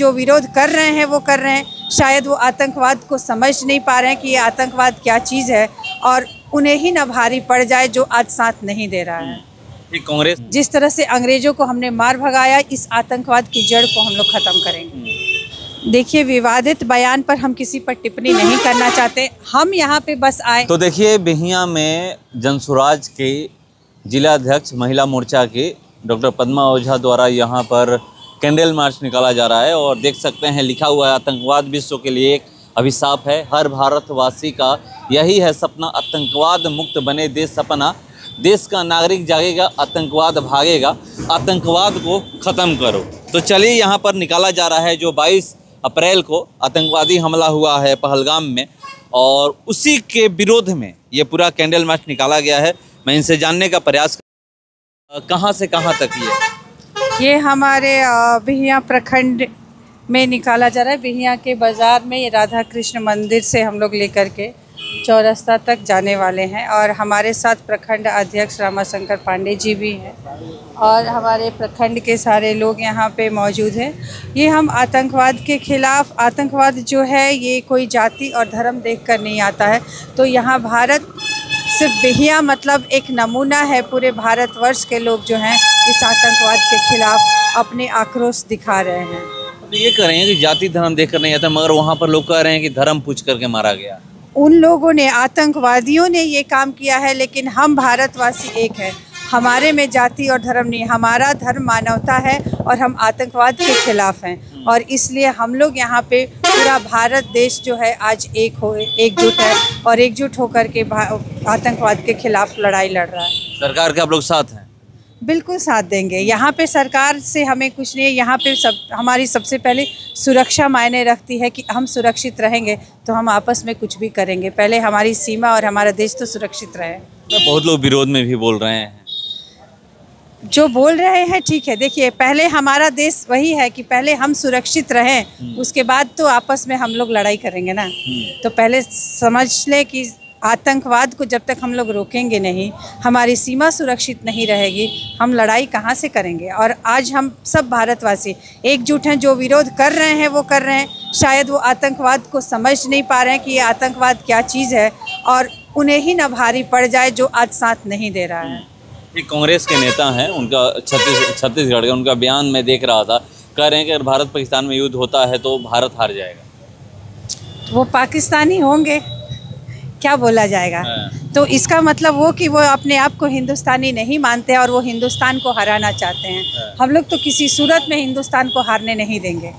जो विरोध कर रहे हैं वो कर रहे हैं, शायद वो आतंकवाद को समझ नहीं पा रहे हैं कि ये आतंकवाद क्या चीज़ है, और उन्हें ही न भारी पड़ जाए जो आज साथ नहीं दे रहा है। कांग्रेस जिस तरह से अंग्रेजों को हमने मार भगाया, इस आतंकवाद की जड़ को हम लोग ख़त्म करेंगे। देखिए, विवादित बयान पर हम किसी पर टिप्पणी नहीं करना चाहते, हम यहाँ पे बस आए। तो देखिए, बिहियां में जनसुराज के जिला अध्यक्ष महिला मोर्चा के डॉक्टर पद्मा ओझा द्वारा यहाँ पर कैंडल मार्च निकाला जा रहा है, और देख सकते हैं लिखा हुआ है आतंकवाद विश्व के लिए एक अभिशाप है। हर भारतवासी का यही है सपना, आतंकवाद मुक्त बने देश सपना। देश का नागरिक जागेगा, आतंकवाद भागेगा, आतंकवाद को ख़त्म करो। तो चलिए, यहाँ पर निकाला जा रहा है जो 22 अप्रैल को आतंकवादी हमला हुआ है पहलगाम में, और उसी के विरोध में ये पूरा कैंडल मार्च निकाला गया है। मैं इनसे जानने का प्रयास कहाँ से कहाँ तक ये हमारे बिहियां प्रखंड में निकाला जा रहा है। बिहियां के बाज़ार में, ये राधा कृष्ण मंदिर से हम लोग लेकर के चौरस्ता तक जाने वाले हैं, और हमारे साथ प्रखंड अध्यक्ष रामाशंकर पांडे जी भी हैं, और हमारे प्रखंड के सारे लोग यहाँ पे मौजूद हैं। ये हम आतंकवाद के ख़िलाफ़, आतंकवाद जो है ये कोई जाति और धर्म देखकर नहीं आता है। तो यहाँ भारत सिर्फ बिहियां मतलब एक नमूना है, पूरे भारतवर्ष के लोग जो हैं इस आतंकवाद के खिलाफ अपने आक्रोश दिखा रहे हैं। तो ये कह रहे हैं कि जाति धर्म देखकर नहीं आता, मगर वहाँ पर लोग कह रहे हैं कि धर्म पूछ करके मारा गया। उन लोगों ने, आतंकवादियों ने ये काम किया है, लेकिन हम भारतवासी एक हैं। हमारे में जाति और धर्म नहीं, हमारा धर्म मानवता है, और हम आतंकवाद के खिलाफ हैं, और इसलिए हम लोग यहाँ पे पूरा भारत देश जो है आज एकजुट है, और एकजुट होकर के आतंकवाद के खिलाफ लड़ाई लड़ रहा है। सरकार के आप लोग साथ हैं? बिल्कुल साथ देंगे। यहाँ पे सरकार से हमें कुछ नहीं है, यहाँ पे हमारी सबसे पहले सुरक्षा मायने रखती है कि हम सुरक्षित रहेंगे तो हम आपस में कुछ भी करेंगे। पहले हमारी सीमा और हमारा देश तो सुरक्षित रहे। बहुत लोग विरोध में भी बोल रहे हैं। जो बोल रहे हैं ठीक है, देखिए पहले हमारा देश वही है कि पहले हम सुरक्षित रहें, उसके बाद तो आपस में हम लोग लड़ाई करेंगे ना। तो पहले समझ लें कि आतंकवाद को जब तक हम लोग रोकेंगे नहीं, हमारी सीमा सुरक्षित नहीं रहेगी, हम लड़ाई कहाँ से करेंगे। और आज हम सब भारतवासी एकजुट हैं, जो विरोध कर रहे हैं वो कर रहे हैं, शायद वो आतंकवाद को समझ नहीं पा रहे हैं कि ये आतंकवाद क्या चीज़ है, और उन्हें ही न भारी पड़ जाए जो आज साथ नहीं दे रहा है। एक कांग्रेस के नेता हैं, उनका छत्तीसगढ़ का उनका बयान मैं देख रहा था, कह रहे हैं कि अगर भारत पाकिस्तान में युद्ध होता है तो भारत हार जाएगा। वो पाकिस्तानी होंगे, क्या बोला जाएगा। तो इसका मतलब वो कि वो अपने आप को हिंदुस्तानी नहीं मानते और वो हिंदुस्तान को हराना चाहते हैं। हम लोग तो किसी सूरत में हिंदुस्तान को हारने नहीं देंगे,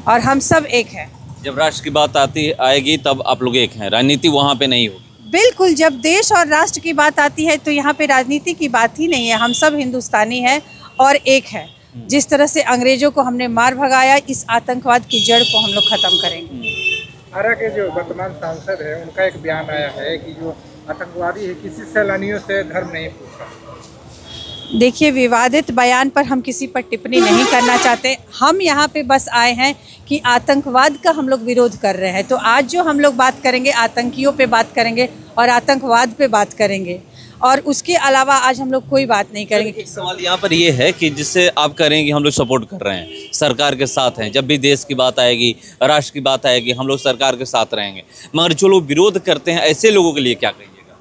और हम सब एक हैं। जब राष्ट्र की बात आएगी तब आप लोग एक हैं, राजनीति वहाँ पे नहीं होगी। बिल्कुल, जब देश और राष्ट्र की बात आती है तो यहाँ पे राजनीति की बात ही नहीं है। हम सब हिंदुस्तानी हैं और एक है। जिस तरह से अंग्रेजों को हमने मार भगाया, इस आतंकवाद की जड़ को हम लोग ख़त्म करेंगे। आरा के जो वर्तमान सांसद है, उनका एक बयान आया है कि जो आतंकवादी है किसी सैलानियों से धर्म नहीं पूछा। देखिए, विवादित बयान पर हम किसी पर टिप्पणी नहीं करना चाहते, हम यहाँ पे बस आए हैं कि आतंकवाद का हम लोग विरोध कर रहे हैं। तो आज जो हम लोग बात करेंगे, आतंकियों पे बात करेंगे और आतंकवाद पे बात करेंगे, और उसके अलावा आज हम लोग कोई बात नहीं करेंगे। एक सवाल यहाँ पर ये है कि जिससे आप कह रहे हैं कि हम लोग सपोर्ट कर रहे हैं, सरकार के साथ हैं, जब भी देश की बात आएगी, राष्ट्र की बात आएगी, हम लोग सरकार के साथ रहेंगे, मगर जो लोग विरोध करते हैं ऐसे लोगों के लिए क्या कहिएगा?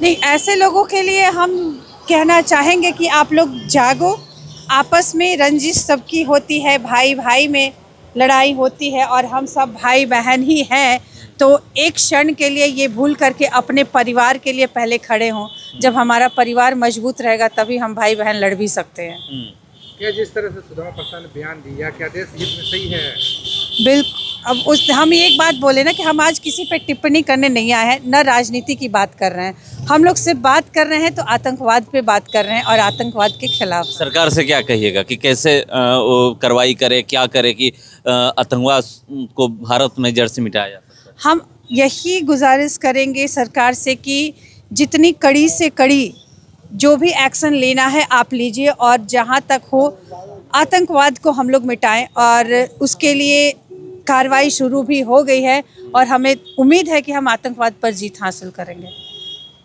नहीं, ऐसे लोगों के लिए हम कहना चाहेंगे कि आप लोग जागो। आपस में रंजिश सबकी होती है, भाई भाई में लड़ाई होती है, और हम सब भाई बहन ही हैं। तो एक क्षण के लिए ये भूल करके अपने परिवार के लिए पहले खड़े हों। जब हमारा परिवार मजबूत रहेगा तभी हम भाई बहन लड़ भी सकते हैं। क्या जिस तरह से सुदामा प्रसाद ने बयान दिया, क्या देश हित में सही है? बिल्कुल। अब हम एक बात बोले ना कि हम आज किसी पे टिप्पणी करने नहीं आए हैं, न राजनीति की बात कर रहे हैं। हम लोग सिर्फ बात कर रहे हैं तो आतंकवाद पे बात कर रहे हैं, और आतंकवाद के खिलाफ। सरकार से क्या कहिएगा कि कैसे वो कार्रवाई करे, क्या करे कि आतंकवाद को भारत में जड़ से मिटाया जा? हम यही गुजारिश करेंगे सरकार से कि जितनी कड़ी से कड़ी जो भी एक्शन लेना है आप लीजिए, और जहां तक हो आतंकवाद को हम लोग मिटाएं। और उसके लिए कार्रवाई शुरू भी हो गई है, और हमें उम्मीद है कि हम आतंकवाद पर जीत हासिल करेंगे।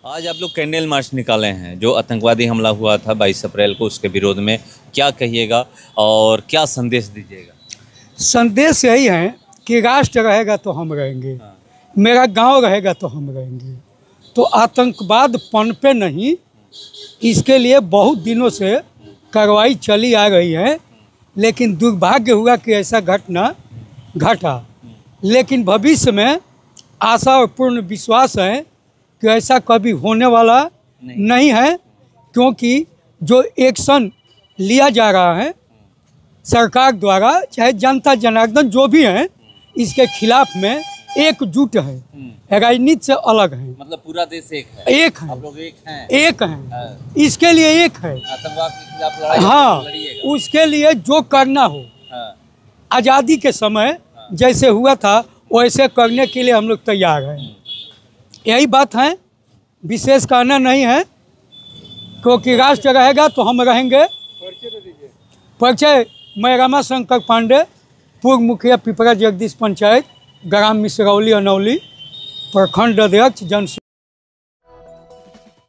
आज आप लोग कैंडल मार्च निकाले हैं, जो आतंकवादी हमला हुआ था 22 अप्रैल को, उसके विरोध में क्या कहिएगा और क्या संदेश दीजिएगा? संदेश यही है कि राष्ट्र रहेगा तो हम रहेंगे, मेरा गांव रहेगा तो हम रहेंगे। तो आतंकवाद पनपे नहीं, इसके लिए बहुत दिनों से कार्रवाई चली आ रही है, लेकिन दुर्भाग्य हुआ कि ऐसा घटना घटा। लेकिन भविष्य में आशा और पूर्ण विश्वास है कि ऐसा कभी होने वाला नहीं है, क्योंकि जो एक्शन लिया जा रहा है सरकार द्वारा, चाहे जनता जनार्दन जो भी है, इसके खिलाफ में एकजुट है, राजनीति से अलग है। मतलब पूरा देश एक है, एक है, आप लोग एक हैं, एक हैं, इसके लिए एक है। आतंकवाद के खिलाफ लड़ाई हाँ, लड़िएगा। उसके लिए जो करना हो, आज़ादी के समय जैसे हुआ था वैसे करने के लिए हम लोग तैयार हैं। यही बात है, विशेष कहना नहीं है, क्योंकि राष्ट्र रहेगा तो हम रहेंगे। परिचय, मैं रमाशंकर पांडे, पूर्व मुखिया पिपरा जगदीश पंचायत, ग्राम मिसरौली अनौली, प्रखंड अध्यक्ष जन